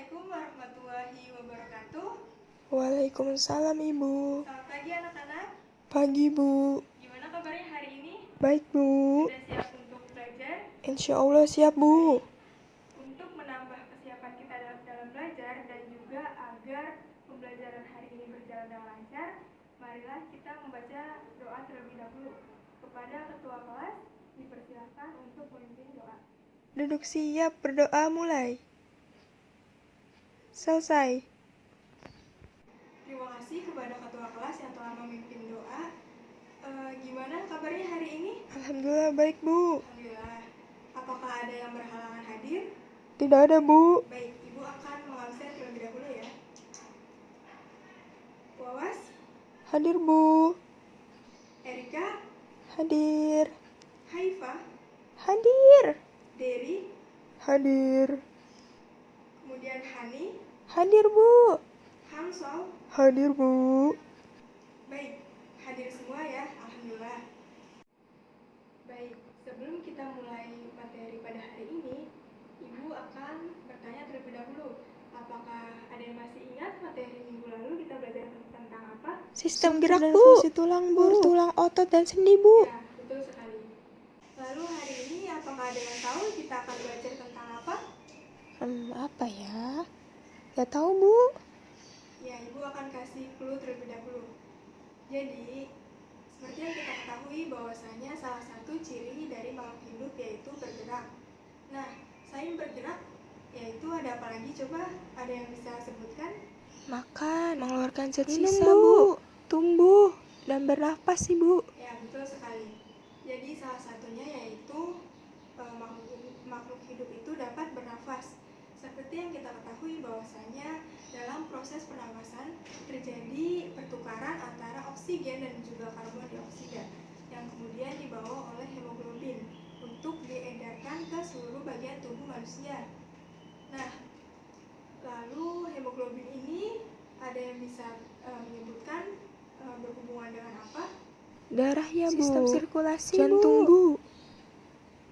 Assalamualaikum warahmatullahi wabarakatuh. Waalaikumsalam Ibu. Selamat pagi anak-anak. Pagi Bu. Gimana kabarnya hari ini? Baik Bu. Sudah siap untuk belajar? Insya Allah siap Bu. Untuk menambah kesiapan kita dalam belajar dan juga agar pembelajaran hari ini berjalan dengan lancar, marilah kita membaca doa terlebih dahulu. Kepada ketua kelas, dipersilakan untuk memimpin doa. Duduk siap, berdoa mulai. Selesai. Terima kasih kepada ketua kelas yang telah memimpin doa. Gimana kabarnya hari ini? Alhamdulillah baik Bu. Alhamdulillah. Apakah ada yang berhalangan hadir? Tidak ada Bu. Baik, Ibu akan mengabsen terlebih dahulu ya. Wawas, Hadir Bu. Erika, Hadir. Haifa, Hadir. Dery, Hadir. kemudian Hani, Hadir Bu. Hamsol. Hadir Bu. Baik, hadir semua ya, alhamdulillah. Baik, sebelum kita mulai materi pada hari ini, Ibu akan bertanya terlebih dahulu. Apakah ada yang masih ingat materi minggu lalu kita belajar tentang apa? Sistem gerak Bu. Fungsi tulang Bu. Tulang otot dan sendi Bu. Ya, betul sekali. Lalu hari ini apakah ada yang tahu kita akan belajar tentang apa? Apa ya? Ya tahu Bu. Ya, Ibu akan kasih clue terlebih dahulu. Jadi, seperti yang kita ketahui bahwasanya salah satu ciri dari makhluk hidup yaitu bergerak. Nah, selain bergerak, yaitu ada apa lagi? Coba ada yang bisa sebutkan? Makan, mengeluarkan zat sisa Bu. Tumbuh dan bernafas sih Bu. Ya, betul sekali. Jadi salah satunya yaitu makhluk hidup itu dapat bernafas. Seperti yang kita ketahui bahwasanya dalam proses pernapasan terjadi pertukaran antara oksigen dan juga karbon dioksida yang kemudian dibawa oleh hemoglobin untuk diedarkan ke seluruh bagian tubuh manusia. Nah, lalu hemoglobin ini ada yang bisa menyebutkan berhubungan dengan apa? Darah ya Bu. Sistem sirkulasi Jantung Bu.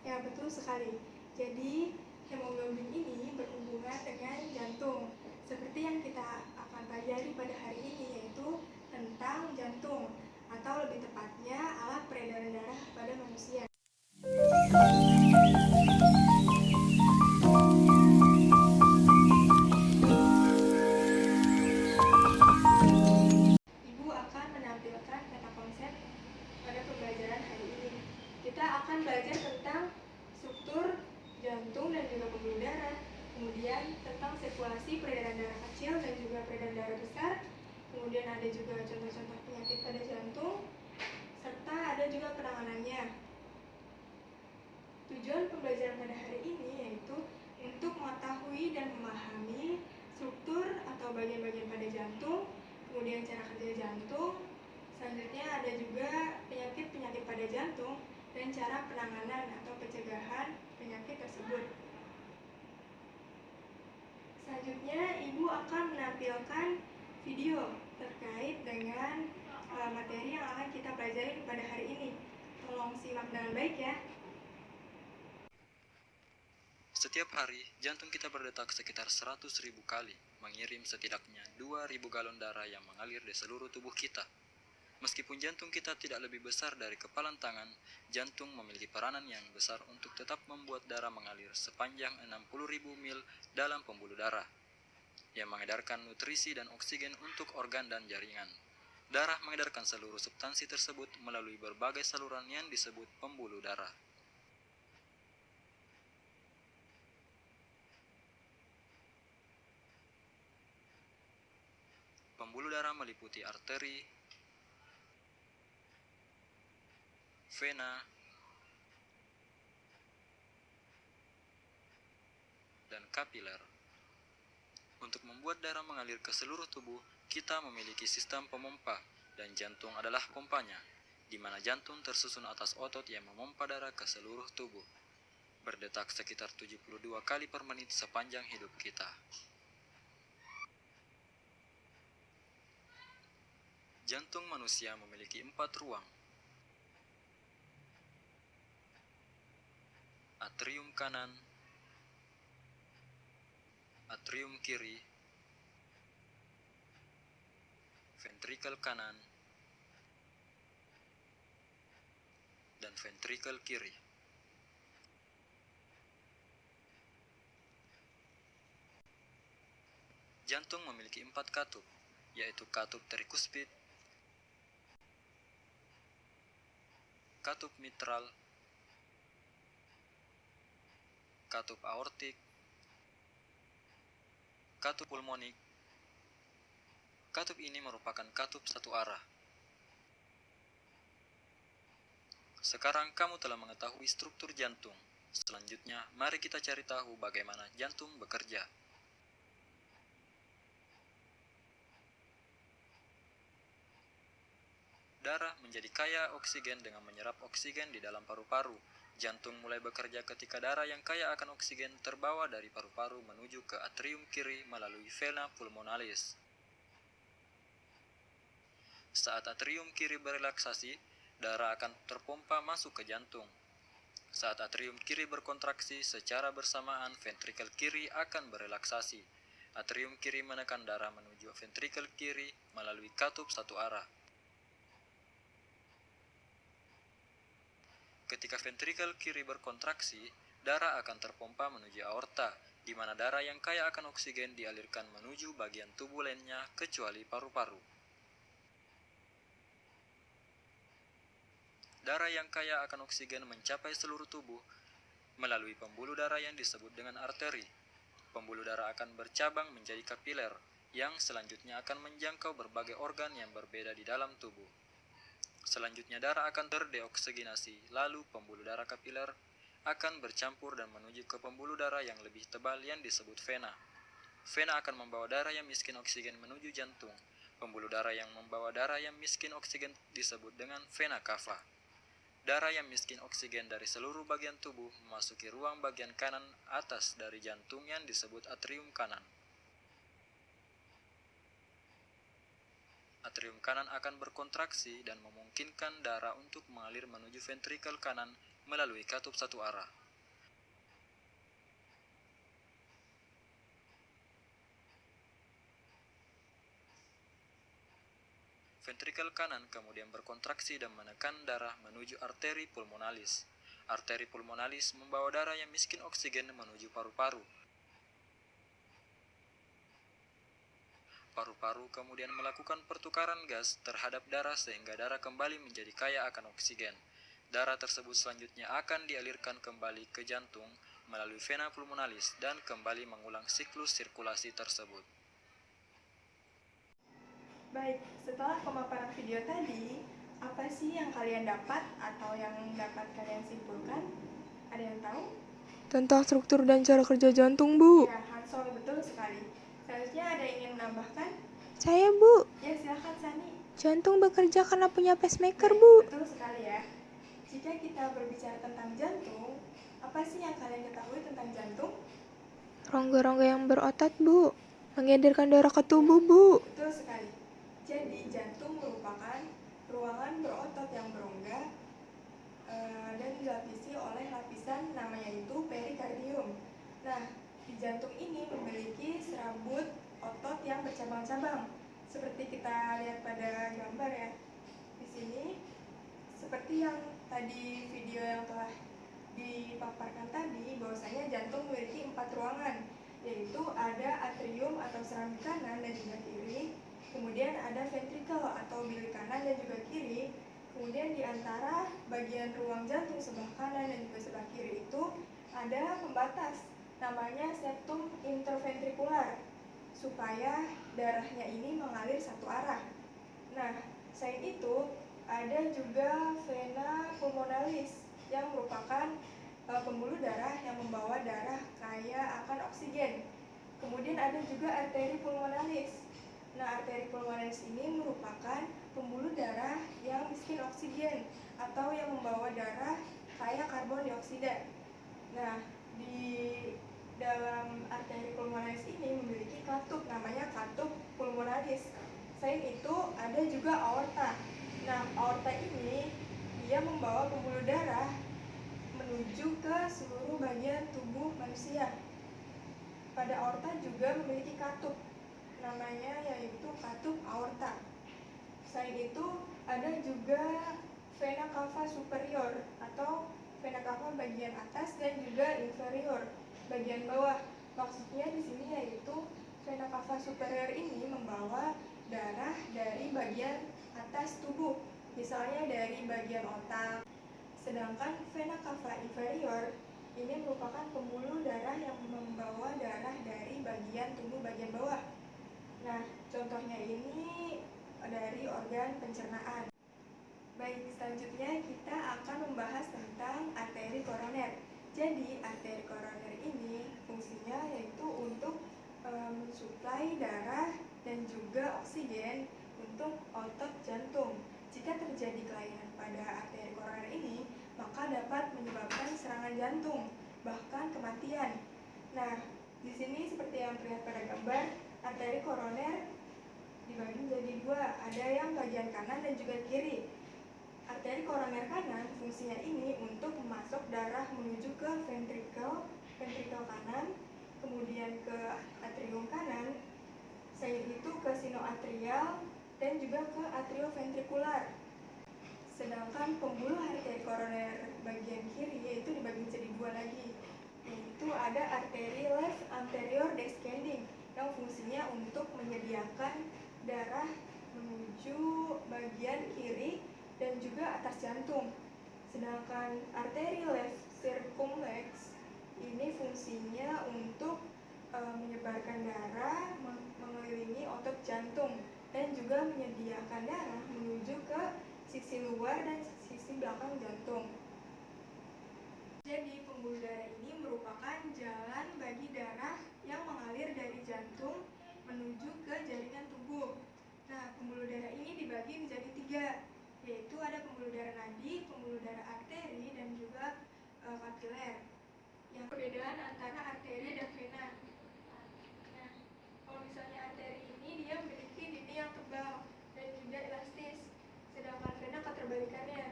Ya, betul sekali. Jadi hemoglobin ini berhubungan dengan jantung. Seperti yang kita akan pelajari pada hari ini yaitu tentang jantung atau lebih tepatnya alat peredaran darah pada manusia. Ibu akan menampilkan peta konsep pada pembelajaran hari ini. Kita akan belajar tentang struktur jantung dan juga pembuluh darah, kemudian tentang sirkulasi peredaran darah kecil dan juga peredaran darah besar, kemudian ada juga contoh-contoh penyakit pada jantung, serta ada juga penanganannya. Tujuan pembelajaran pada hari ini yaitu untuk mengetahui dan memahami struktur atau bagian-bagian pada jantung, kemudian cara kerja jantung. Selanjutnya ada juga penyakit-penyakit pada jantung dan cara penanganan atau pencegahan penyakit tersebut. Selanjutnya, Ibu akan menampilkan video terkait dengan materi yang akan kita pelajari pada hari ini. Tolong simak dengan baik ya. Setiap hari, jantung kita berdetak sekitar 100.000 kali, mengirim setidaknya 2.000 galon darah yang mengalir di seluruh tubuh kita. Meskipun jantung kita tidak lebih besar dari kepalan tangan, jantung memiliki peranan yang besar untuk tetap membuat darah mengalir sepanjang 60.000 mil dalam pembuluh darah, yang mengedarkan nutrisi dan oksigen untuk organ dan jaringan. Darah mengedarkan seluruh substansi tersebut melalui berbagai saluran yang disebut pembuluh darah. Pembuluh darah meliputi arteri, vena, dan kapiler. Untuk membuat darah mengalir ke seluruh tubuh, kita memiliki sistem pemompa, dan jantung adalah pompanya, di mana jantung tersusun atas otot yang memompa darah ke seluruh tubuh, berdetak sekitar 72 kali per menit sepanjang hidup kita. Jantung manusia memiliki 4 ruang. Atrium kanan, atrium kiri, ventrikel kanan, dan ventrikel kiri. Jantung memiliki 4 katup, yaitu katup trikuspid, katup mitral, katup aortik, katup pulmonik. Katup ini merupakan katup satu arah. Sekarang kamu telah mengetahui struktur jantung. Selanjutnya, mari kita cari tahu bagaimana jantung bekerja. Darah menjadi kaya oksigen dengan menyerap oksigen di dalam paru-paru. Jantung mulai bekerja ketika darah yang kaya akan oksigen terbawa dari paru-paru menuju ke atrium kiri melalui vena pulmonalis. Saat atrium kiri berelaksasi, darah akan terpompa masuk ke jantung. Saat atrium kiri berkontraksi, secara bersamaan ventrikel kiri akan berelaksasi. Atrium kiri menekan darah menuju ventrikel kiri melalui katup satu arah. Ketika ventrikel kiri berkontraksi, darah akan terpompa menuju aorta, di mana darah yang kaya akan oksigen dialirkan menuju bagian tubuh lainnya kecuali paru-paru. Darah yang kaya akan oksigen mencapai seluruh tubuh melalui pembuluh darah yang disebut dengan arteri. Pembuluh darah akan bercabang menjadi kapiler, yang selanjutnya akan menjangkau berbagai organ yang berbeda di dalam tubuh. Selanjutnya darah akan terdeoksigenasi, lalu pembuluh darah kapiler akan bercampur dan menuju ke pembuluh darah yang lebih tebal yang disebut vena. Vena akan membawa darah yang miskin oksigen menuju jantung. Pembuluh darah yang membawa darah yang miskin oksigen disebut dengan vena cava. Darah yang miskin oksigen dari seluruh bagian tubuh memasuki ruang bagian kanan atas dari jantung yang disebut atrium kanan. Atrium kanan akan berkontraksi dan memungkinkan darah untuk mengalir menuju ventrikel kanan melalui katup satu arah. Ventrikel kanan kemudian berkontraksi dan menekan darah menuju arteri pulmonalis. Arteri pulmonalis membawa darah yang miskin oksigen menuju paru-paru. Paru-paru kemudian melakukan pertukaran gas terhadap darah sehingga darah kembali menjadi kaya akan oksigen. Darah tersebut selanjutnya akan dialirkan kembali ke jantung melalui vena pulmonalis dan kembali mengulang siklus sirkulasi tersebut. Baik, setelah pemaparan video tadi, apa sih yang kalian dapat atau yang dapat kalian simpulkan? Ada yang tahu? Tentang struktur dan cara kerja jantung, Bu. Ya, Hansol, betul sekali. Selanjutnya ada yang ingin menambahkan? Saya, Bu. Ya, silakan Sani. Jantung bekerja karena punya pacemaker, Baik, Bu. betul sekali ya. Jika kita berbicara tentang jantung, apa sih yang kalian ketahui tentang jantung? Rongga-rongga yang berotot, Bu. Mengedarkan darah ke tubuh, Bu. Betul sekali. Jadi, jantung merupakan ruangan berotot yang berongga dan dilapisi oleh lapisan namanya itu perikardium. Nah, di jantung ini memiliki serabut otot yang bercabang-cabang. Seperti kita lihat pada gambar ya. Di sini, seperti yang tadi video yang telah dipaparkan tadi, bahwasanya jantung memiliki 4 ruangan, yaitu ada atrium atau serambi kanan dan juga kiri, kemudian ada ventrikel atau bilik kanan dan juga kiri, kemudian di antara bagian ruang jantung sebelah kanan dan juga sebelah kiri itu ada pembatas, namanya septum interventrikular, supaya darahnya ini mengalir satu arah. Nah, selain itu ada juga vena pulmonalis yang merupakan pembuluh darah yang membawa darah kaya akan oksigen. Kemudian ada juga arteri pulmonalis. Nah, arteri pulmonalis ini merupakan pembuluh darah yang miskin oksigen atau yang membawa darah kaya karbon dioksida. Nah, di dalam arteri pulmonalis ini memiliki katup, namanya katup pulmonalis. Selain itu ada juga aorta. Nah, aorta ini dia membawa pembuluh darah menuju ke seluruh bagian tubuh manusia. pada aorta juga memiliki katup, namanya yaitu katup aorta. Selain itu ada juga vena cava superior atau vena cava bagian atas dan juga inferior bagian bawah. Maksudnya di sini yaitu vena cava superior ini membawa darah dari bagian atas tubuh, misalnya dari bagian otak. Sedangkan vena cava inferior ini merupakan pembuluh darah yang membawa darah dari bagian tubuh bagian bawah. Nah, contohnya ini dari organ pencernaan. Baik, selanjutnya kita akan membahas tentang arteri koroner. Jadi, arteri koroner ini fungsinya yaitu untuk mensuplai darah dan juga oksigen untuk otot jantung. Jika terjadi kelainan pada arteri koroner ini, maka dapat menyebabkan serangan jantung, bahkan kematian. Nah, di sini seperti yang terlihat pada gambar, arteri koroner dibagi menjadi dua, ada yang bagian kanan dan juga kiri. Arteri koroner kanan fungsinya ini untuk memasok darah menuju ke ventrikel kanan, kemudian ke atrium kanan, selain itu ke sinoatrial dan juga ke atrioventrikular. Sedangkan pembuluh arteri koroner bagian kiri yaitu dibagi menjadi dua lagi, yaitu ada arteri left anterior descending yang fungsinya untuk menyediakan darah menuju bagian kiri dan juga atas jantung. Sedangkan arteri left circumflex ini fungsinya untuk menyebarkan darah mengelilingi otot jantung dan juga menyediakan darah menuju ke sisi luar dan sisi belakang jantung. Jadi pembuluh darah ini merupakan jalan bagi darah yang mengalir dari jantung menuju ke jaringan tubuh. Nah, pembuluh darah ini dibagi menjadi tiga, yaitu ada pembuluh darah nadi, pembuluh darah arteri, dan juga kapiler. Yang perbedaan antara arteri dan vena. Nah, kalau misalnya arteri ini dia memiliki dinding yang tebal dan juga elastis, sedangkan vena keterbalikannya.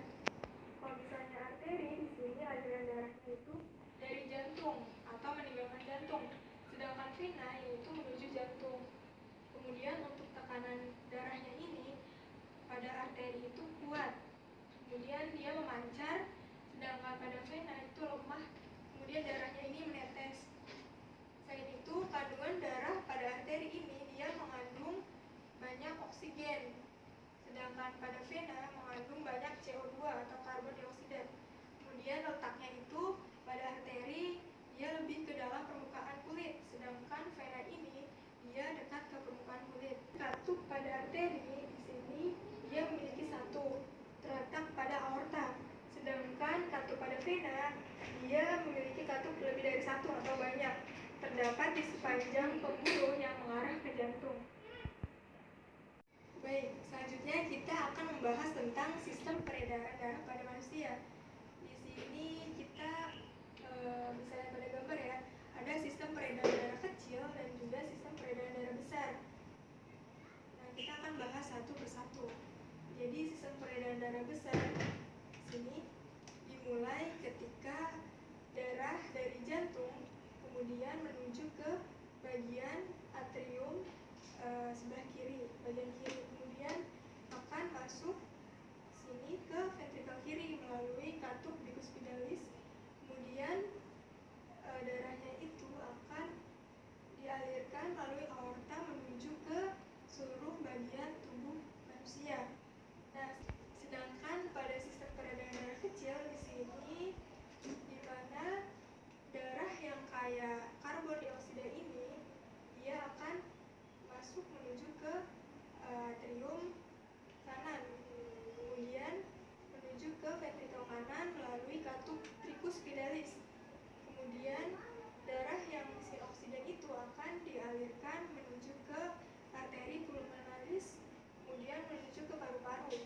Kalau misalnya arteri di sini aliran darahnya itu dari jantung atau meninggalkan jantung, sedangkan vena yaitu menuju jantung. Kemudian untuk tekanan darahnya ini pada arteri itu kuat, kemudian dia memancar, sedangkan pada vena itu lemah, kemudian darahnya ini menetes. Selain itu, kandungan darah pada arteri ini dia mengandung banyak oksigen, sedangkan pada vena mengandung banyak CO2 atau karbon dioksida. Kemudian letaknya itu pada arteri dia lebih ke dalam permukaan kulit, sedangkan vena ini dia dekat ke permukaan kulit. Katup pada arteri di sini dia memiliki satu, terletak pada aorta, sedangkan katup pada vena dia memiliki katup lebih dari satu atau banyak, terdapat di sepanjang pembuluh yang mengarah ke jantung. Baik, selanjutnya kita akan membahas tentang sistem peredaran darah pada manusia. Di sini kita misalnya pada gambar ya, ada sistem peredaran darah kecil dan juga sistem peredaran darah besar. Nah, kita akan bahas satu persatu. Jadi sistem peredaran darah besar sini dimulai ketika darah dari jantung kemudian menuju ke bagian atrium sebelah kiri, bagian kiri, kemudian akan masuk sini ke ventrikel kiri melalui katup bikuspitalis. Kemudian darahnya itu akan dialirkan melalui aorta menuju ke seluruh bagian tubuh manusia. Nah, sedangkan pada sistem peredaran darah kecil di sini, di mana darah yang kaya karbon dioksida ini dia akan masuk menuju ke atrium kanan, kemudian menuju ke ventrikel kanan melalui katup tricuspidales. Kemudian darah yang miskin oksigen itu akan dialirkan menuju ke arteri pulmonalis, kemudian menuju ke paru-paru.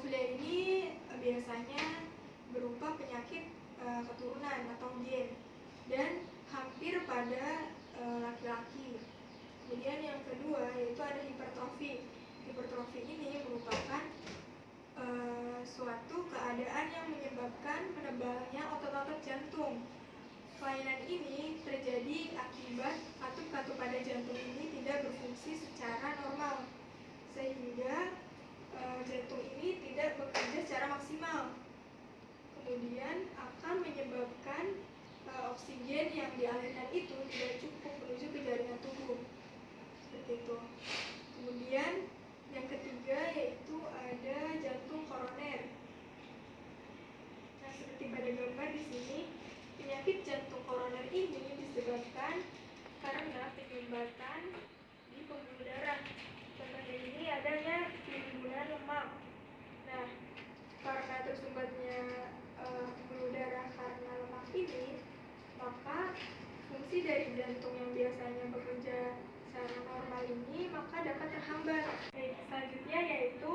Hemofilia ini biasanya berupa penyakit keturunan atau gen dan hampir pada laki-laki. Kemudian yang kedua yaitu ada hipertrofi. Hipertrofi ini merupakan suatu keadaan yang menyebabkan menebalnya otot-otot jantung. Kelainan ini terjadi akibat katup-katup pada jantung ini tidak berfungsi secara normal, sehingga jantung ini tidak bekerja secara maksimal. Kemudian akan menyebabkan oksigen yang dialirkan itu tidak cukup menuju ke jaringan tubuh. Seperti itu. Kemudian yang ketiga yaitu ada jantung koroner. Nah, seperti pada gambar di sini, penyakit jantung koroner ini disebabkan karena penyumbatan di pembuluh darah. Contohnya ini adanya penimbunan lemak. Nah, karena tersumbatnya pembuluh darah karena lemak ini, maka fungsi dari jantung yang biasanya bekerja secara normal ini maka dapat terhambat. Selanjutnya yaitu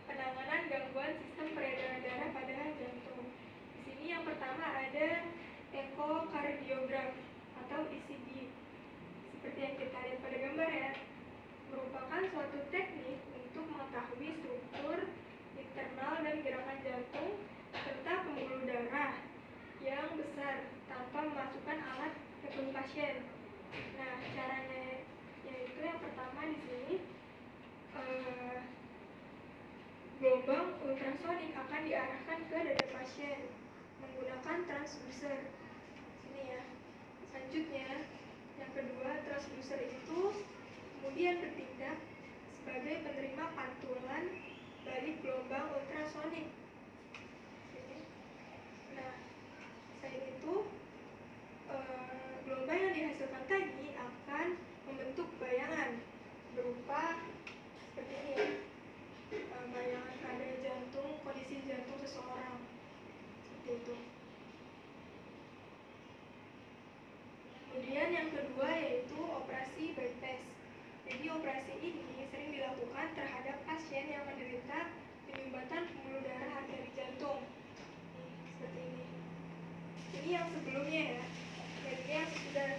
penanganan gangguan sistem peredaran darah pada jantung. Di sini yang pertama ada ekokardiogram atau ECG. Seperti yang kita lihat pada gambar ya, merupakan suatu teknik untuk mengetahui struktur internal dan gerakan jantung serta pembuluh darah yang besar tanpa memasukkan alat ke tubuh pasien. Nah, caranya yaitu yang pertama di sini gelombang ultrasonik akan diarahkan ke dada pasien menggunakan transducer. Sini ya. Selanjutnya, yang kedua, transducer itu kemudian bertindak sebagai penerima pantulan balik gelombang ultrasonik. Nah, selain itu gelombang yang dihasilkan tadi akan membentuk bayangan berupa seperti ini ya, bayangan pada jantung, kondisi jantung seseorang seperti itu. Kemudian yang kedua yaitu operasi bypass. Jadi operasi ini sering dilakukan terhadap pasien yang menderita penyumbatan pembuluh darah arteri jantung. Seperti ini. Ini yang sebelumnya ya. Ini yang sudah.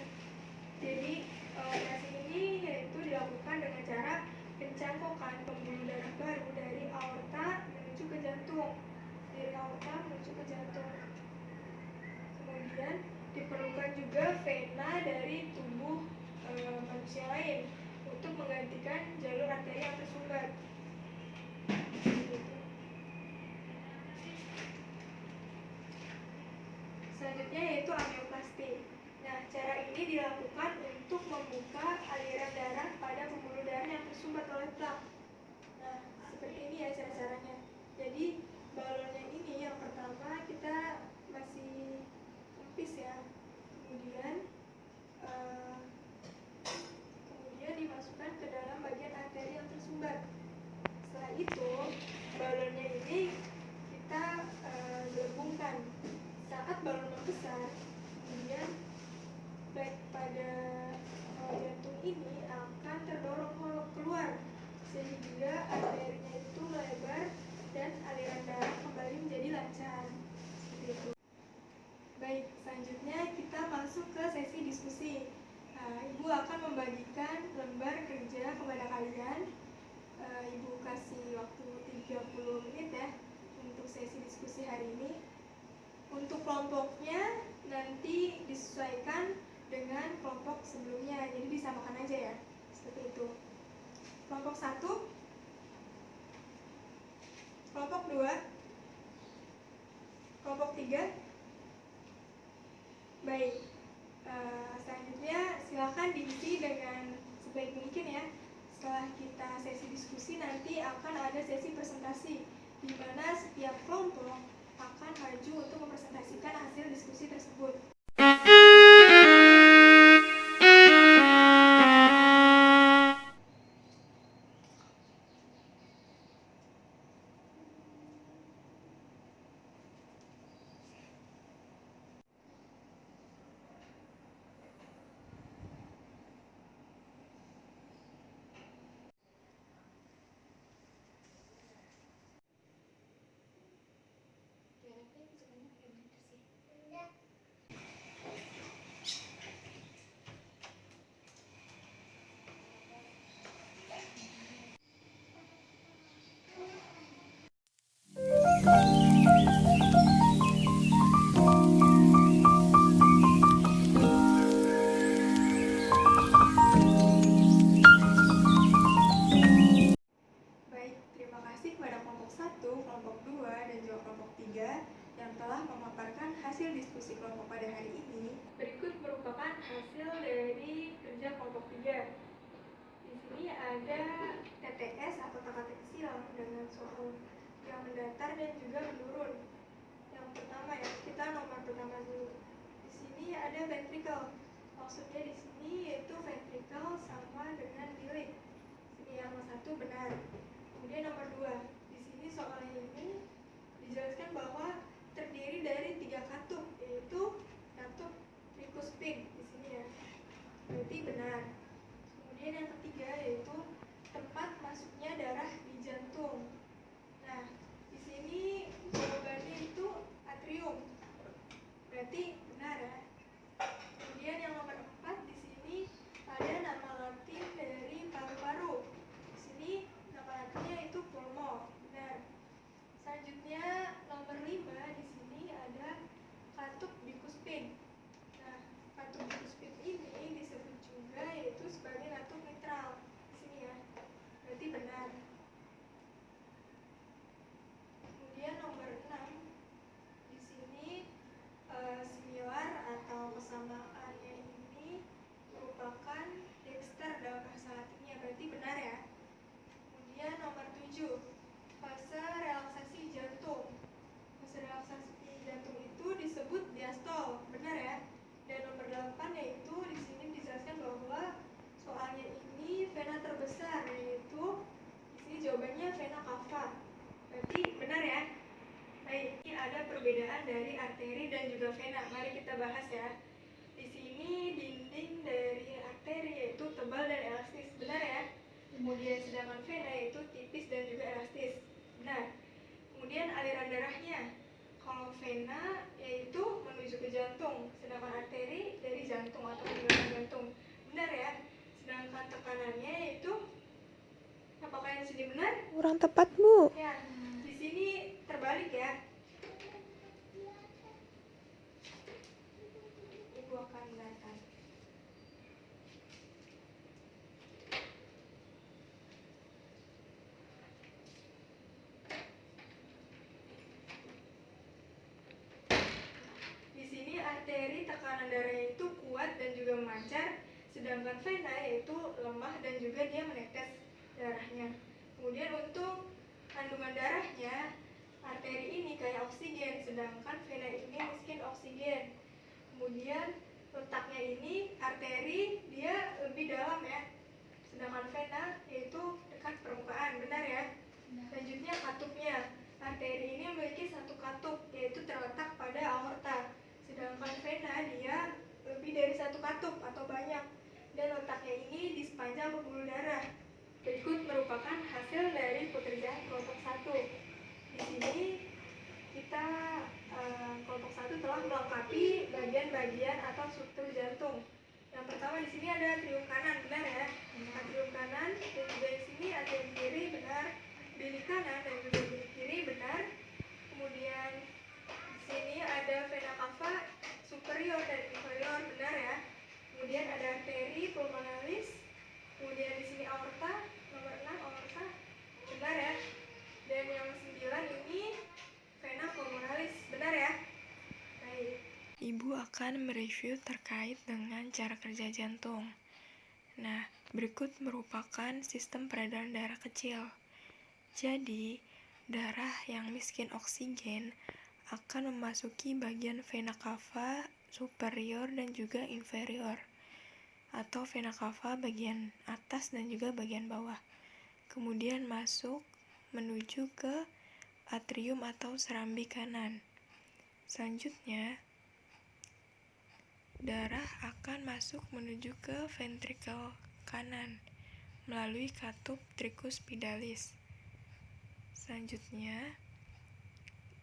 Jadi operasi ini yaitu dilakukan dengan cara pencangkokan pembuluh darah baru dari aorta menuju ke jantung. Dari aorta menuju ke jantung. Kemudian diperlukan juga vena dari tubuh manusia lain untuk menggantikan jalur arteri yang tersumbat. Selanjutnya yaitu angioplasti. Nah, cara ini dilakukan untuk membuka aliran darah pada pembuluh darah yang tersumbat oleh plak. Nah, seperti ini ya cara-caranya. Jadi balonnya ini yang pertama kita masih kempis ya. Kemudian dimasukkan ke dalam bagian arteri yang tersumbat. Setelah itu balonnya ini kita gelembungkan. Saat balon membesar, kemudian baik pada jantung ini akan terdorong keluar sehingga arterinya itu melebar dan aliran darah kembali menjadi lancar. Seperti itu. Baik, selanjutnya kita masuk ke sesi diskusi. Ibu akan membagikan lembar kerja kepada kalian. Ibu kasih waktu 30 menit ya untuk sesi diskusi hari ini. Untuk kelompoknya nanti disesuaikan dengan kelompok sebelumnya, jadi disamakan aja ya, seperti itu. Kelompok 1, kelompok 2, kelompok 3. Baik, selanjutnya silakan diisi dengan sebaik mungkin ya. Setelah kita sesi diskusi nanti akan ada sesi presentasi di mana setiap kelompok akan maju untuk mempresentasikan hasil diskusi tersebut. yang telah memaparkan hasil diskusi kelompok pada hari ini. Berikut merupakan hasil dari kerja kelompok 3. Di sini ada TTS atau teka-teki silang dengan soal yang mendatar dan juga menurun. Yang pertama ya, kita nomor pertama dulu. Di sini ada ventricle. Maksudnya di sini yaitu ventricle sama dengan bilik. Sini yang nomor 1 benar. Kemudian nomor 2. Di sini soalnya ini dijelaskan bahwa terdiri dari 3 katup, yaitu katup tricuspid di sini ya. Berarti benar. Kemudian yang ketiga yaitu tempat masuknya darah di jantung. Nah, di sini jawabannya itu atrium. Berarti benar ya. Kemudian yang nomor 4 di sini ada nama latin dari paru-paru. Di sini nama latinnya itu pulmo. Benar. Selanjutnya nomor 5 di sini ada katup bikuspid. Nah, katup bikuspid ini disebut juga yaitu sebagai katup mitral. Di sini ya. Berarti benar. Kemudian nomor 6 di sini similar atau kesamaannya ini merupakan dexter dalam bahasa Latinnya, berarti benar ya. Kemudian nomor 7 fase relaksasi jantung. Fase relaksasi jantung itu disebut diastol, benar ya. Dan nomor 8 yaitu di sini dijelaskan bahwa soalnya ini vena terbesar, yaitu di sini jawabannya vena cava. Berarti benar ya. Baik, ini ada perbedaan dari arteri dan juga vena. Mari kita bahas ya. Di sini dinding dari arteri yaitu tebal dan elastis, benar ya. Kemudian sedangkan vena yaitu tipis dan juga elastis, benar. Kemudian aliran darahnya, kalau vena yaitu menuju ke jantung, sedangkan arteri dari jantung atau meninggalkan jantung, benar ya. Sedangkan tekanannya yaitu, apakah yang di sini benar? Kurang tepat, Bu. Ya, di sini terbalik ya. Ibu akan mendatang. Di sini arteri tekanan darahnya itu kuat dan juga memancar, sedangkan vena yaitu lemah dan juga dia menetes darahnya. Kemudian untuk kandungan darahnya, arteri ini kayak oksigen, sedangkan vena ini miskin oksigen. Kemudian letaknya ini arteri dia lebih dalam ya, sedangkan vena yaitu dekat permukaan, benar ya. Selanjutnya katupnya, arteri ini memiliki satu katup yaitu terletak pada aorta, sedangkan vena dia lebih dari satu katup atau banyak, dan letaknya ini di sepanjang pembuluh darah. Berikut merupakan hasil dari pekerjaan kelompok 1. Di sini kita kelompok 1 telah melengkapi bagian-bagian atau struktur jantung. Yang pertama di sini ada atrium kanan, benar ya. Atrium kanan dan juga di sini atrium kiri, benar. Bilik kanan dan juga bilik kiri, benar. Kemudian di sini ada vena cava superior dan inferior, benar ya. Kemudian ada arteri pulmonalis. Kemudian di sini aorta, nomor 6 aorta, benar ya. Dan yang 9 ini vena pulmonalis, benar ya. Baik. Ibu akan mereview terkait dengan cara kerja jantung. Nah, berikut merupakan sistem peredaran darah kecil. Jadi, darah yang miskin oksigen akan memasuki bagian vena cava superior dan juga inferior, atau vena cava bagian atas dan juga bagian bawah. Kemudian masuk menuju ke atrium atau serambi kanan. Selanjutnya, darah akan masuk menuju ke ventricle kanan melalui katup tricuspidalis. Selanjutnya,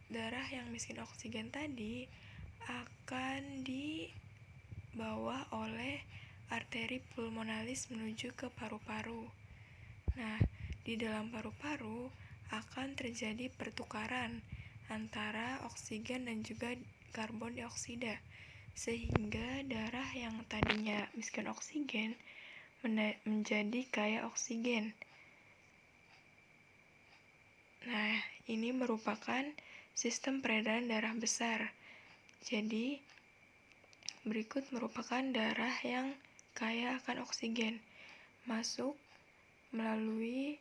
darah yang miskin oksigen tadi akan dibawa oleh arteri pulmonalis menuju ke paru-paru. Nah, di dalam paru-paru akan terjadi pertukaran antara oksigen dan juga karbon dioksida, sehingga darah yang tadinya miskin oksigen menjadi kaya oksigen. Nah, ini merupakan sistem peredaran darah besar. Jadi, berikut merupakan darah yang kaya akan oksigen, masuk melalui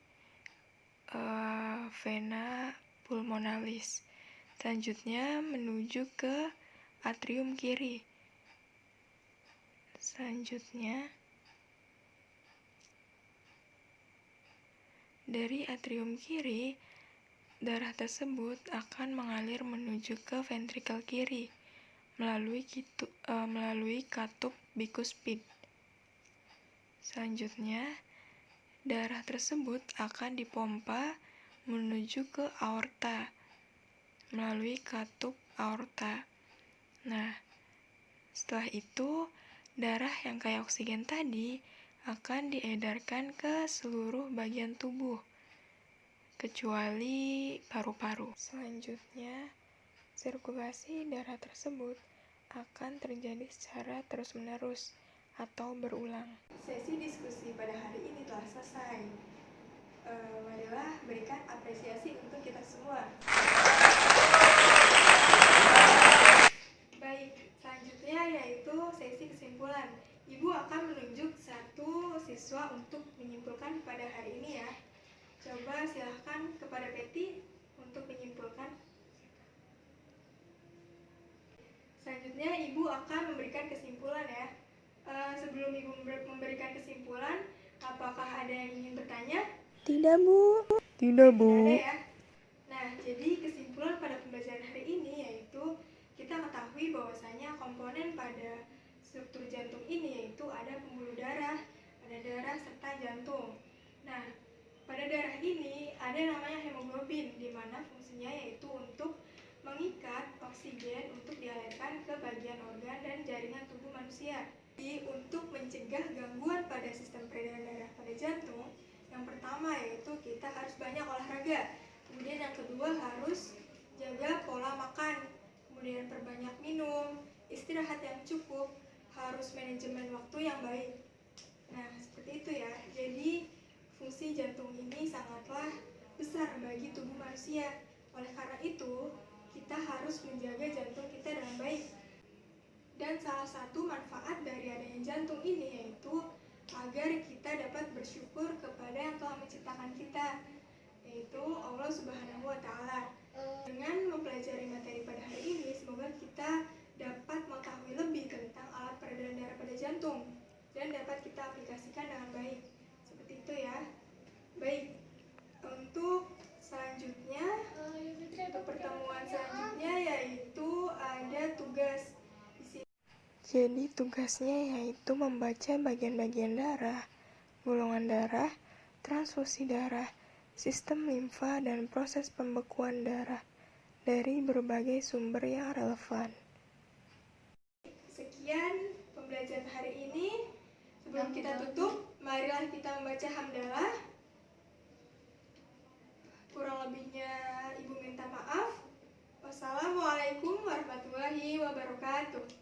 vena pulmonalis. Selanjutnya menuju ke atrium kiri. Selanjutnya, dari atrium kiri, darah tersebut akan mengalir menuju ke ventrikel kiri melalui katup bikuspid. Selanjutnya, darah tersebut akan dipompa menuju ke aorta melalui katup aorta. Nah, setelah itu, darah yang kaya oksigen tadi akan diedarkan ke seluruh bagian tubuh, kecuali paru-paru. Selanjutnya, sirkulasi darah tersebut akan terjadi secara terus-menerus atau berulang. Sesi diskusi pada hari ini telah selesai. Marilah berikan apresiasi untuk kita semua. Baik, selanjutnya yaitu sesi kesimpulan. Ibu akan menunjuk satu siswa untuk menyimpulkan pada hari ini ya. Coba silahkan kepada Betty untuk menyimpulkan. Selanjutnya Ibu akan memberikan kesimpulan ya. Sebelum Ibu memberikan kesimpulan, apakah ada yang ingin bertanya? Tidak, Bu. Tidak ada ya. Nah, jadi kesimpulan pada pembelajaran hari ini yaitu kita ketahui bahwasanya komponen pada struktur jantung ini yaitu ada pembuluh darah, ada darah serta jantung. Nah, pada darah ini ada namanya hemoglobin, di mana fungsinya yaitu untuk mengikat oksigen untuk dialirkan ke bagian organ dan jaringan tubuh manusia. Jadi, untuk mencegah gangguan pada sistem peredaran darah pada jantung, yang pertama yaitu kita harus banyak olahraga. Kemudian yang kedua harus jaga pola makan. Kemudian perbanyak minum, istirahat yang cukup, harus manajemen waktu yang baik. Nah, seperti itu ya. Jadi, fungsi jantung ini sangatlah besar bagi tubuh manusia. Oleh karena itu, kita harus menjaga jantung kita dengan baik. Dan salah satu manfaat dari adanya jantung ini yaitu agar kita dapat bersyukur kepada yang telah menciptakan kita, yaitu Allah Subhanahu wa Ta'ala. Dengan mempelajari materi pada hari ini, semoga kita dapat mengetahui lebih tentang alat peredaran darah pada jantung dan dapat kita aplikasikan dengan baik. Seperti itu ya. Baik, untuk selanjutnya, untuk pertemuan selanjutnya yaitu ada tugas. Jadi tugasnya yaitu membaca bagian-bagian darah, golongan darah, transfusi darah, sistem limfa, dan proses pembekuan darah dari berbagai sumber yang relevan. Sekian pembelajaran hari ini. Sebelum kita tutup, marilah kita membaca hamdalah. Kurang lebihnya Ibu minta maaf. Wassalamualaikum warahmatullahi wabarakatuh.